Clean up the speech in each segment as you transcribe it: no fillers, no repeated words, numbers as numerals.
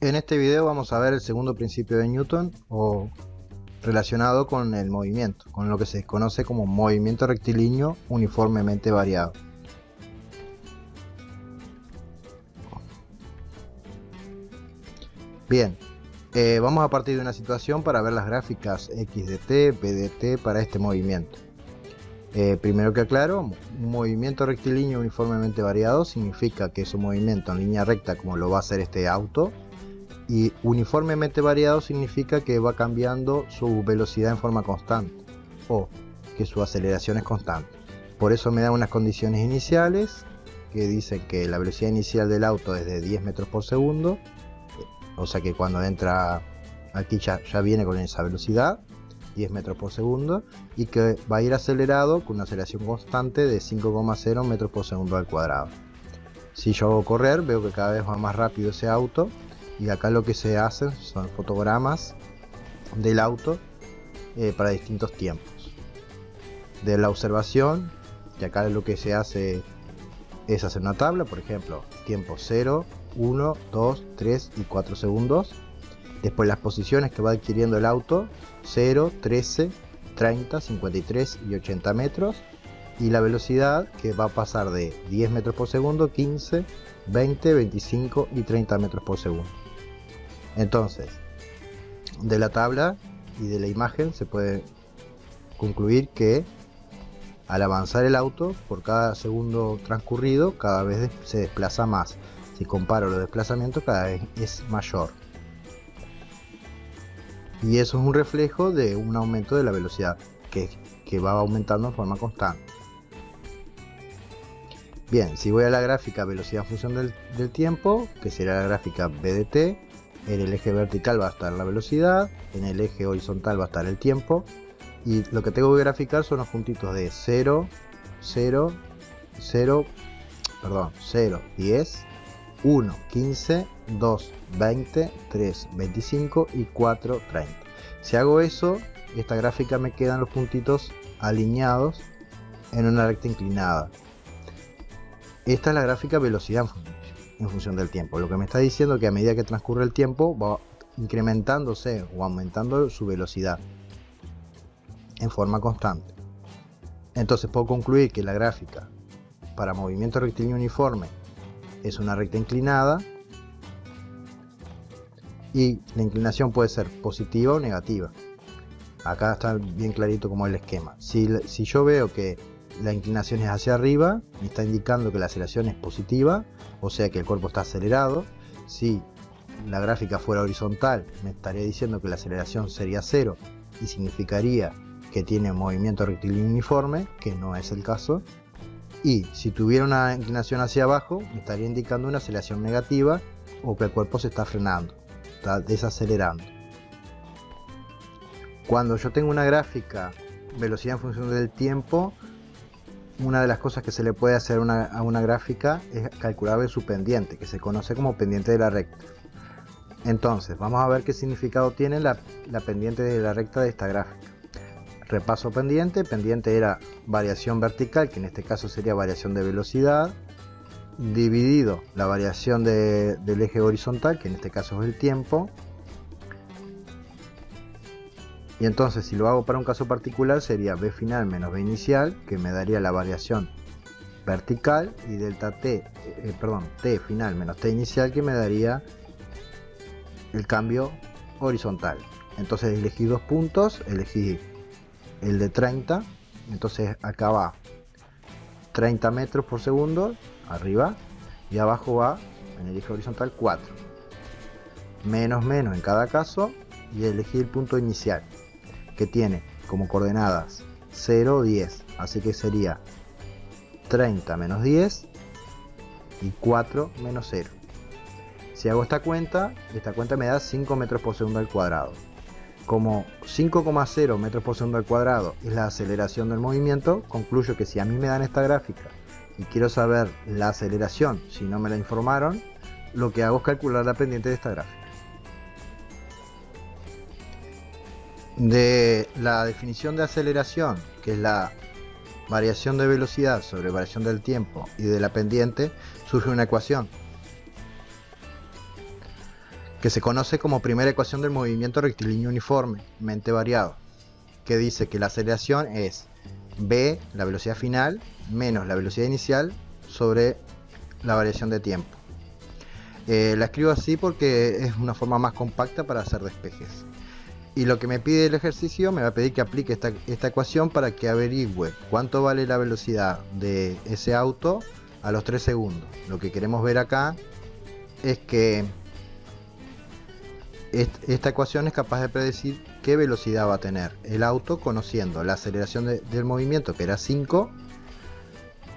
En este video vamos a ver el segundo principio de Newton, o relacionado con el movimiento, con lo que se conoce como movimiento rectilíneo uniformemente variado. Bien, vamos a partir de una situación para ver las gráficas x de t, b de t para este movimiento. Primero que aclaro, un movimiento rectilíneo uniformemente variado significa que es un movimiento en línea recta como lo va a hacer este auto, y uniformemente variado significa que va cambiando su velocidad en forma constante o que su aceleración es constante. Por eso me da unas condiciones iniciales que dicen que la velocidad inicial del auto es de 10 metros por segundo, o sea que cuando entra aquí ya viene con esa velocidad, 10 metros por segundo, y que va a ir acelerado con una aceleración constante de 5,0 metros por segundo al cuadrado. Si yo hago correr, veo que cada vez va más rápido ese auto, y acá lo que se hacen son fotogramas del auto para distintos tiempos de la observación. Y acá lo que se hace es hacer una tabla, por ejemplo, tiempo 0, 1, 2, 3 y 4 segundos. Después las posiciones que va adquiriendo el auto: 0, 13, 30, 53 y 80 metros. Y la velocidad, que va a pasar de 10 metros por segundo, 15, 20, 25 y 30 metros por segundo. Entonces, de la tabla y de la imagen se puede concluir que al avanzar el auto, por cada segundo transcurrido, cada vez se desplaza más. Si comparo los desplazamientos, cada vez es mayor. Y eso es un reflejo de un aumento de la velocidad que va aumentando en forma constante. Bien, si voy a la gráfica velocidad en función del tiempo, que será la gráfica b de t, en el eje vertical va a estar la velocidad, en el eje horizontal va a estar el tiempo, y lo que tengo que graficar son los puntitos de 0, 0, 0, 10, 1, 15, 2, 20, 3, 25 y 4, 30. Si hago eso, esta gráfica me quedan los puntitos alineados en una recta inclinada. Esta es la gráfica velocidad en función del tiempo. Lo que me está diciendo es que a medida que transcurre el tiempo va incrementándose o aumentando su velocidad en forma constante. Entonces puedo concluir que la gráfica para movimiento rectilíneo uniforme es una recta inclinada, y la inclinación puede ser positiva o negativa. Acá está bien clarito como el esquema. Si yo veo que la inclinación es hacia arriba, me está indicando que la aceleración es positiva, o sea que el cuerpo está acelerado. Si la gráfica fuera horizontal, me estaría diciendo que la aceleración sería 0 y significaría que tiene movimiento rectilíneo uniforme, que no es el caso. Y si tuviera una inclinación hacia abajo, me estaría indicando una aceleración negativa, o que el cuerpo se está frenando, está desacelerando. Cuando yo tengo una gráfica velocidad en función del tiempo, una de las cosas que se le puede hacer a una gráfica es calcular su pendiente, que se conoce como pendiente de la recta. Entonces, vamos a ver qué significado tiene la pendiente de la recta de esta gráfica. Repaso pendiente. Pendiente era variación vertical, que en este caso sería variación de velocidad, dividido la variación del eje horizontal, que en este caso es el tiempo. Y entonces, si lo hago para un caso particular, sería b final menos b inicial, que me daría la variación vertical, y delta t final menos t inicial, que me daría el cambio horizontal. Entonces elegí dos puntos, elegí el de 30, entonces acá va 30 metros por segundo arriba, y abajo va en el eje horizontal 4, menos en cada caso, y elegí el punto inicial, que tiene como coordenadas 0, 10, así que sería 30 menos 10 y 4 menos 0. Si hago esta cuenta me da 5 metros por segundo al cuadrado. Como 5,0 metros por segundo al cuadrado es la aceleración del movimiento, concluyo que si a mí me dan esta gráfica y quiero saber la aceleración, si no me la informaron, lo que hago es calcular la pendiente de esta gráfica. De la definición de aceleración, que es la variación de velocidad sobre variación del tiempo, y de la pendiente, surge una ecuación que se conoce como primera ecuación del movimiento rectilíneo uniformemente variado, que dice que la aceleración es v, la velocidad final, menos la velocidad inicial sobre la variación de tiempo. La escribo así porque es una forma más compacta para hacer despejes. Y lo que me pide el ejercicio, me va a pedir que aplique esta ecuación para que averigüe cuánto vale la velocidad de ese auto a los 3 segundos. Lo que queremos ver acá es que esta ecuación es capaz de predecir qué velocidad va a tener el auto conociendo la aceleración del movimiento, que era 5,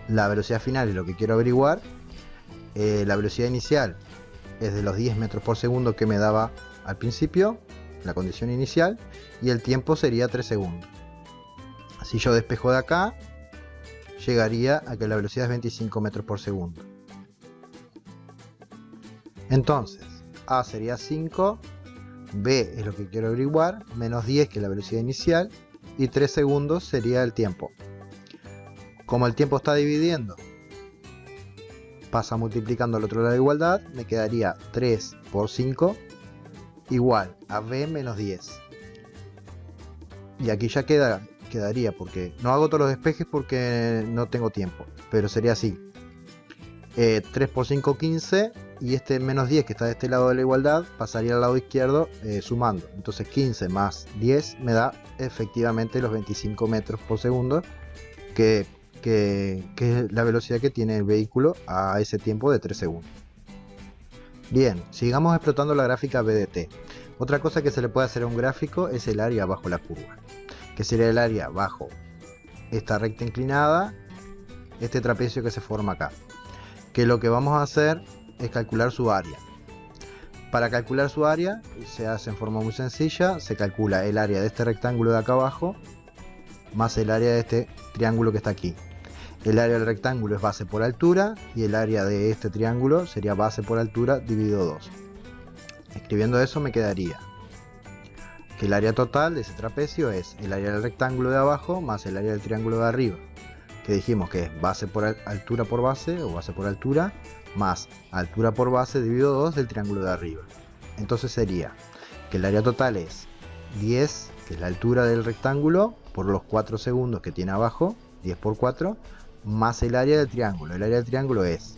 la velocidad final es lo que quiero averiguar, la velocidad inicial es de los 10 metros por segundo que me daba al principio, la condición inicial, y el tiempo sería 3 segundos. Si yo despejo de acá, llegaría a que la velocidad es 25 metros por segundo. Entonces, A sería 5, B es lo que quiero averiguar, menos 10 que es la velocidad inicial, y 3 segundos sería el tiempo. Como el tiempo está dividiendo, pasa multiplicando al otro lado de igualdad, me quedaría 3 por 5 igual a B menos 10. Y aquí ya quedaría, porque no hago todos los despejes porque no tengo tiempo, pero sería así. 3 por 5, 15, y este menos 10 que está de este lado de la igualdad pasaría al lado izquierdo sumando. Entonces 15 más 10 me da efectivamente los 25 metros por segundo, que es la velocidad que tiene el vehículo a ese tiempo de 3 segundos. Bien, sigamos explotando la gráfica BDT. Otra cosa que se le puede hacer a un gráfico es el área bajo la curva, que sería el área bajo esta recta inclinada, este trapecio que se forma acá. Que lo que vamos a hacer es calcular su área. Para calcular su área se hace en forma muy sencilla, se calcula el área de este rectángulo de acá abajo más el área de este triángulo que está aquí. El área del rectángulo es base por altura y el área de este triángulo sería base por altura dividido 2. Escribiendo eso me quedaría que el área total de ese trapecio es el área del rectángulo de abajo más el área del triángulo de arriba, que dijimos que es base por altura por base o base por altura más altura por base dividido 2 del triángulo de arriba. Entonces sería que el área total es 10, que es la altura del rectángulo, por los 4 segundos que tiene abajo, 10 por 4, más el área del triángulo. El área del triángulo es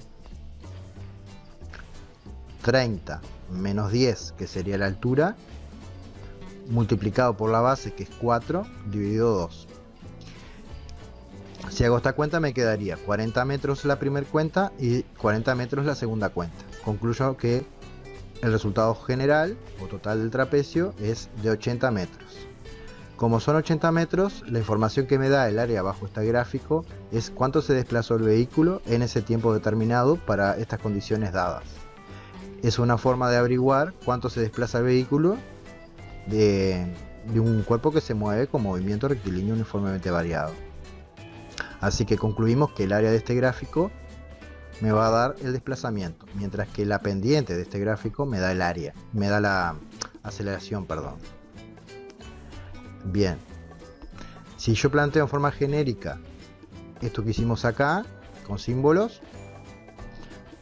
30 menos 10, que sería la altura, multiplicado por la base, que es 4, dividido 2. Si hago esta cuenta me quedaría 40 metros la primera cuenta y 40 metros la segunda cuenta. Concluyo que el resultado general o total del trapecio es de 80 metros. Como son 80 metros, la información que me da el área bajo este gráfico es cuánto se desplazó el vehículo en ese tiempo determinado para estas condiciones dadas. Es una forma de averiguar cuánto se desplaza el vehículo de un cuerpo que se mueve con movimiento rectilíneo uniformemente variado. Así que concluimos que el área de este gráfico me va a dar el desplazamiento, mientras que la pendiente de este gráfico me da el área, me da la aceleración, perdón. Bien, si yo planteo en forma genérica esto que hicimos acá, con símbolos,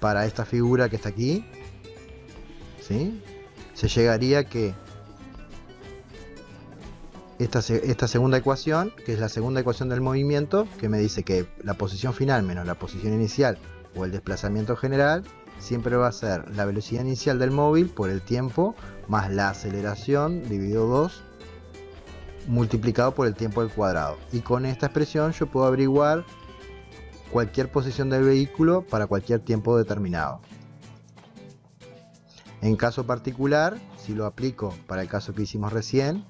para esta figura que está aquí, ¿sí? Se llegaría que esta segunda ecuación, que es la segunda ecuación del movimiento, que me dice que la posición final menos la posición inicial o el desplazamiento general siempre va a ser la velocidad inicial del móvil por el tiempo más la aceleración dividido 2 multiplicado por el tiempo al cuadrado. Y con esta expresión yo puedo averiguar cualquier posición del vehículo para cualquier tiempo determinado. En caso particular, si lo aplico para el caso que hicimos recién,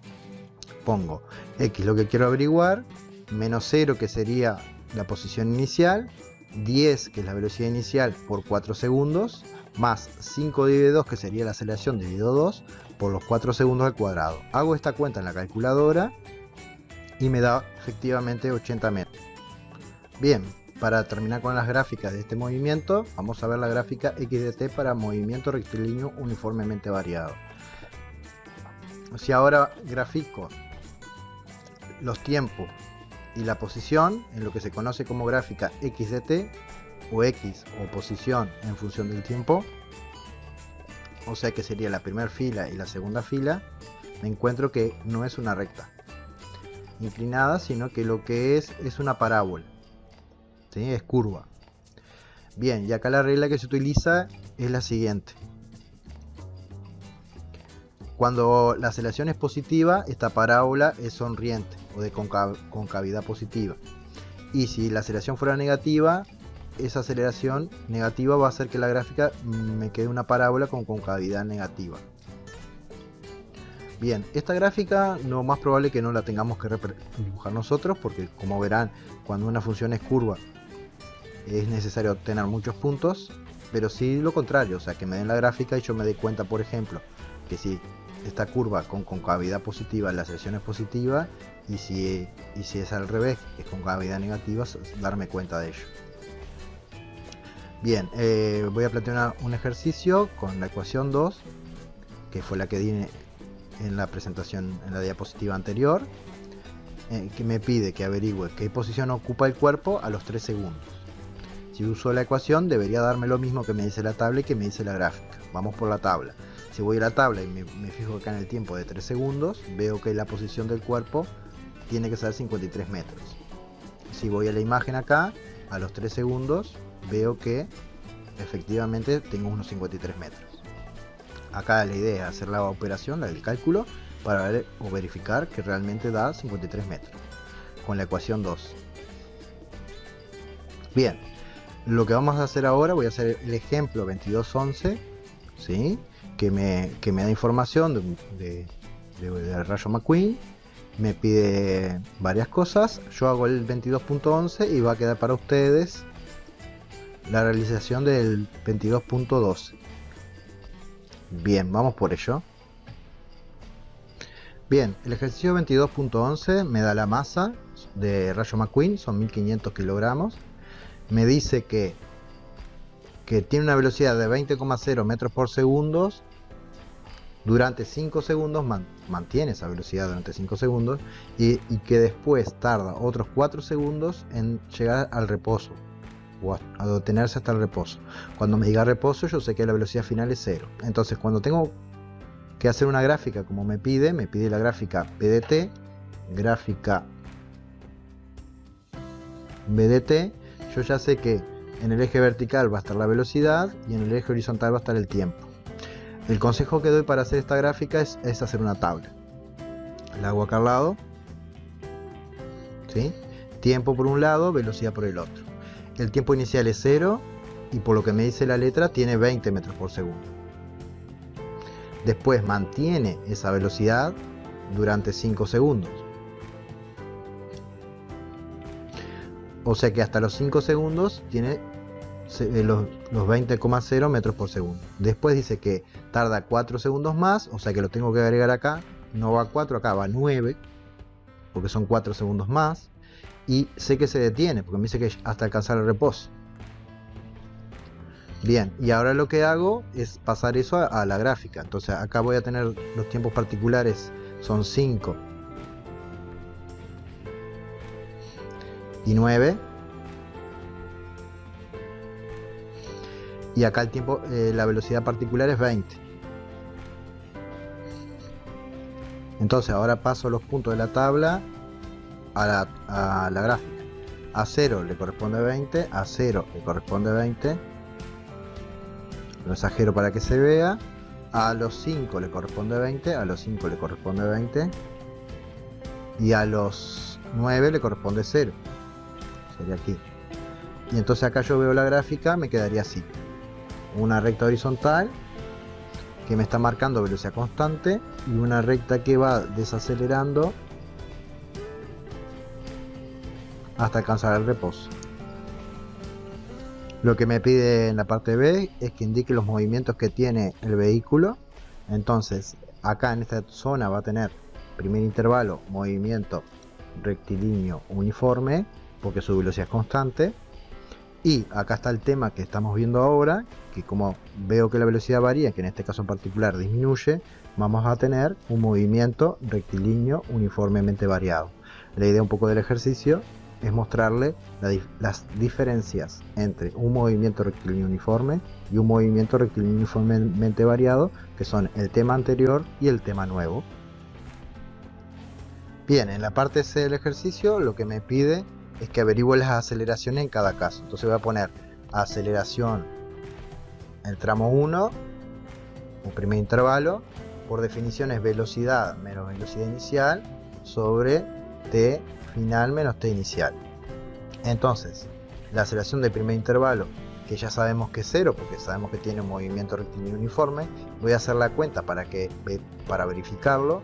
pongo x lo que quiero averiguar, menos 0 que sería la posición inicial, 10 que es la velocidad inicial por 4 segundos, más 5 dividido 2 que sería la aceleración dividido 2 por los 4 segundos al cuadrado. Hago esta cuenta en la calculadora y me da efectivamente 80 metros. Bien, para terminar con las gráficas de este movimiento, vamos a ver la gráfica x de t para movimiento rectilíneo uniformemente variado. Si ahora grafico los tiempos y la posición en lo que se conoce como gráfica x de t, o x o posición en función del tiempo, o sea que sería la primera fila y la segunda fila, me encuentro que no es una recta inclinada, sino que lo que es una parábola, ¿sí? Es curva. Bien, y acá la regla que se utiliza es la siguiente. Cuando la aceleración es positiva, esta parábola es sonriente o de concavidad positiva. Y si la aceleración fuera negativa, esa aceleración negativa va a hacer que la gráfica me quede una parábola con concavidad negativa. Bien, esta gráfica lo más probable que no la tengamos que dibujar nosotros, porque como verán, cuando una función es curva es necesario obtener muchos puntos, pero sí lo contrario, o sea que me den la gráfica y yo me dé cuenta, por ejemplo, que si esta curva con concavidad positiva, la aceleración es positiva, y si es al revés, que es concavidad negativa, darme cuenta de ello. Bien, voy a plantear un ejercicio con la ecuación 2, que fue la que di en la presentación, en la diapositiva anterior, que me pide que averigüe qué posición ocupa el cuerpo a los 3 segundos. Si uso la ecuación, debería darme lo mismo que me dice la tabla y que me dice la gráfica. Vamos por la tabla. Si voy a la tabla y me fijo acá en el tiempo de 3 segundos, veo que la posición del cuerpo tiene que ser 53 metros. Si voy a la imagen acá, a los 3 segundos, veo que efectivamente tengo unos 53 metros. Acá la idea es hacer la operación, el cálculo, para ver o verificar que realmente da 53 metros, con la ecuación 2. Bien, lo que vamos a hacer ahora, voy a hacer el ejemplo 2211, ¿sí? que me da información de rayo McQueen, me pide varias cosas, yo hago el 22.11 y va a quedar para ustedes la realización del 22.12. Bien, vamos por ello. Bien, el ejercicio 22.11 me da la masa de rayo McQueen, son 1500 kilogramos. Me dice que tiene una velocidad de 20,0 metros por segundo durante 5 segundos, mantiene esa velocidad durante 5 segundos y que después tarda otros 4 segundos en llegar al reposo o a detenerse hasta el reposo. Cuando me diga reposo, yo sé que la velocidad final es 0. Entonces, cuando tengo que hacer una gráfica como me pide la gráfica PDT, gráfica BDT, yo ya sé que en el eje vertical va a estar la velocidad y en el eje horizontal va a estar el tiempo. El consejo que doy para hacer esta gráfica es hacer una tabla. La hago acá al lado, ¿sí? Tiempo por un lado, velocidad por el otro. El tiempo inicial es 0 y por lo que me dice la letra tiene 20 metros por segundo. Después mantiene esa velocidad durante 5 segundos. O sea que hasta los 5 segundos tiene los 20,0 metros por segundo. Después dice que tarda 4 segundos más, o sea que lo tengo que agregar acá. No va a 4, acá va a 9, porque son 4 segundos más. Y sé que se detiene, porque me dice que hasta alcanzar el reposo. Bien, y ahora lo que hago es pasar eso a la gráfica. Entonces acá voy a tener los tiempos particulares, son 5 y 9. Y acá el tiempo, la velocidad particular es 20. Entonces ahora paso los puntos de la tabla a la gráfica. A 0 le corresponde 20, a 0 le corresponde 20. Lo exagero para que se vea. A los 5 le corresponde 20, a los 5 le corresponde 20. Y a los 9 le corresponde 0. Sería aquí. Y entonces acá yo veo la gráfica, me quedaría así. Una recta horizontal que me está marcando velocidad constante y una recta que va desacelerando hasta alcanzar el reposo. Lo que me pide en la parte B es que indique los movimientos que tiene el vehículo. Entonces acá en esta zona va a tener primer intervalo movimiento rectilíneo uniforme porque su velocidad es constante. Y acá está el tema que estamos viendo ahora, que como veo que la velocidad varía, que en este caso en particular disminuye, vamos a tener un movimiento rectilíneo uniformemente variado. La idea un poco del ejercicio es mostrarle las diferencias entre un movimiento rectilíneo uniforme y un movimiento rectilíneo uniformemente variado, que son el tema anterior y el tema nuevo. Bien, en la parte C del ejercicio lo que me pide es que averigüe las aceleraciones en cada caso. Entonces voy a poner aceleración en el tramo 1, un primer intervalo, por definición es velocidad menos velocidad inicial sobre t final menos t inicial. Entonces, la aceleración del primer intervalo, que ya sabemos que es 0 porque sabemos que tiene un movimiento rectilíneo uniforme, voy a hacer la cuenta para verificarlo.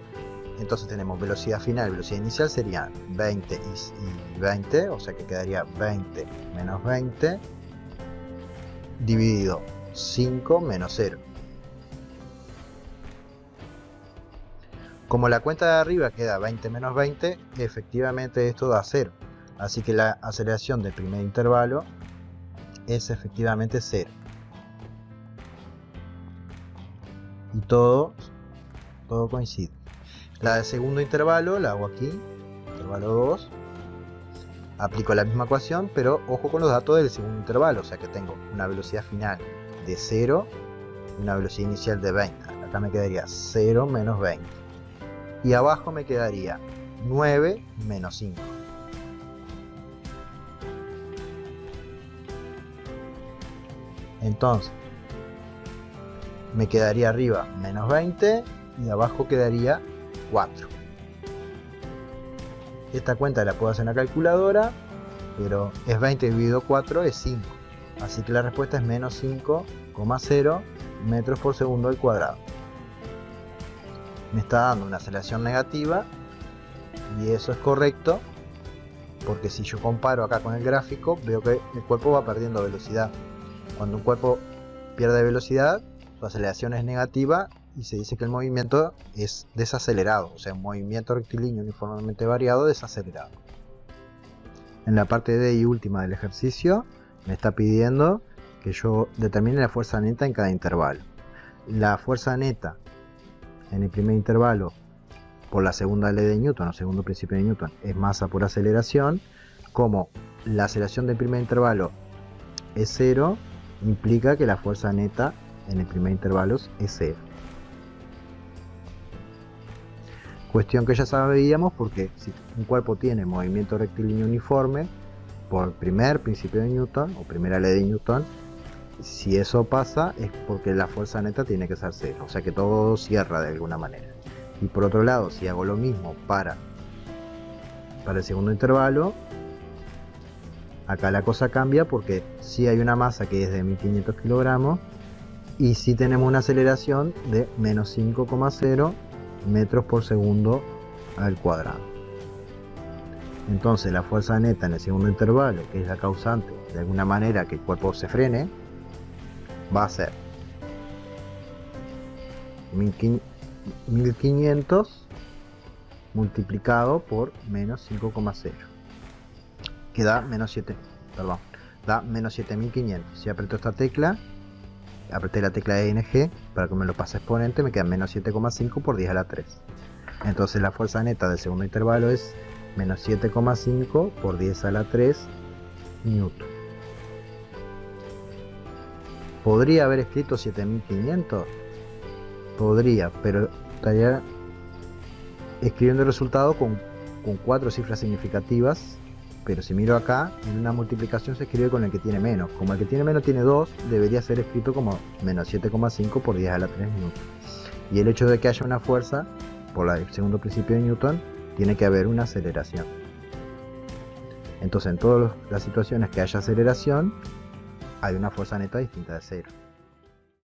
Entonces tenemos velocidad final y velocidad inicial serían 20 y 20, o sea que quedaría 20 menos 20 dividido 5 menos 0. Como la cuenta de arriba queda 20 menos 20, efectivamente esto da 0. Así que la aceleración del primer intervalo es efectivamente 0. Y todo coincide. La del segundo intervalo la hago aquí, intervalo 2. Aplico la misma ecuación, pero ojo con los datos del segundo intervalo. O sea que tengo una velocidad final de 0 y una velocidad inicial de 20. Acá me quedaría 0 menos 20. Y abajo me quedaría 9 menos 5. Entonces, me quedaría arriba menos 20 y abajo quedaría 4. Esta cuenta la puedo hacer en la calculadora, pero es 20 dividido 4 es 5. Así que la respuesta es menos 5,0 metros por segundo al cuadrado. Me está dando una aceleración negativa y eso es correcto, porque si yo comparo acá con el gráfico veo que el cuerpo va perdiendo velocidad. Cuando un cuerpo pierde velocidad, su aceleración es negativa y se dice que el movimiento es desacelerado, o sea, un movimiento rectilíneo uniformemente variado desacelerado. En la parte D y última del ejercicio me está pidiendo que yo determine la fuerza neta en cada intervalo. La fuerza neta en el primer intervalo, por la segunda ley de Newton o segundo principio de Newton, es masa por aceleración. Como la aceleración del primer intervalo es 0, implica que la fuerza neta en el primer intervalo es 0. Cuestión que ya sabíamos, porque si un cuerpo tiene movimiento rectilíneo uniforme, por primer principio de Newton o primera ley de Newton, si eso pasa es porque la fuerza neta tiene que ser 0, o sea que todo cierra de alguna manera. Y por otro lado, si hago lo mismo para el segundo intervalo, acá la cosa cambia, porque si hay una masa que es de 1500 kilogramos y si tenemos una aceleración de menos 5,0 metros por segundo al cuadrado. Entonces la fuerza neta en el segundo intervalo, que es la causante de alguna manera que el cuerpo se frene, va a ser 1500 multiplicado por menos 5,0, que da menos 7500. Si aprieto esta tecla, apreté la tecla de ING para que me lo pase exponente, me queda menos 7,5 por 10 a la 3. Entonces la fuerza neta del segundo intervalo es menos 7,5 por 10 a la 3 newton. ¿Podría haber escrito 7500? Podría, pero estaría escribiendo el resultado con 4 cifras significativas. Pero si miro acá, en una multiplicación se escribe con el que tiene menos. Como el que tiene menos tiene 2, debería ser escrito como menos 7,5 por 10 a la 3 newton. Y el hecho de que haya una fuerza, por el segundo principio de Newton, tiene que haber una aceleración. Entonces en todas las situaciones que haya aceleración, hay una fuerza neta distinta de 0.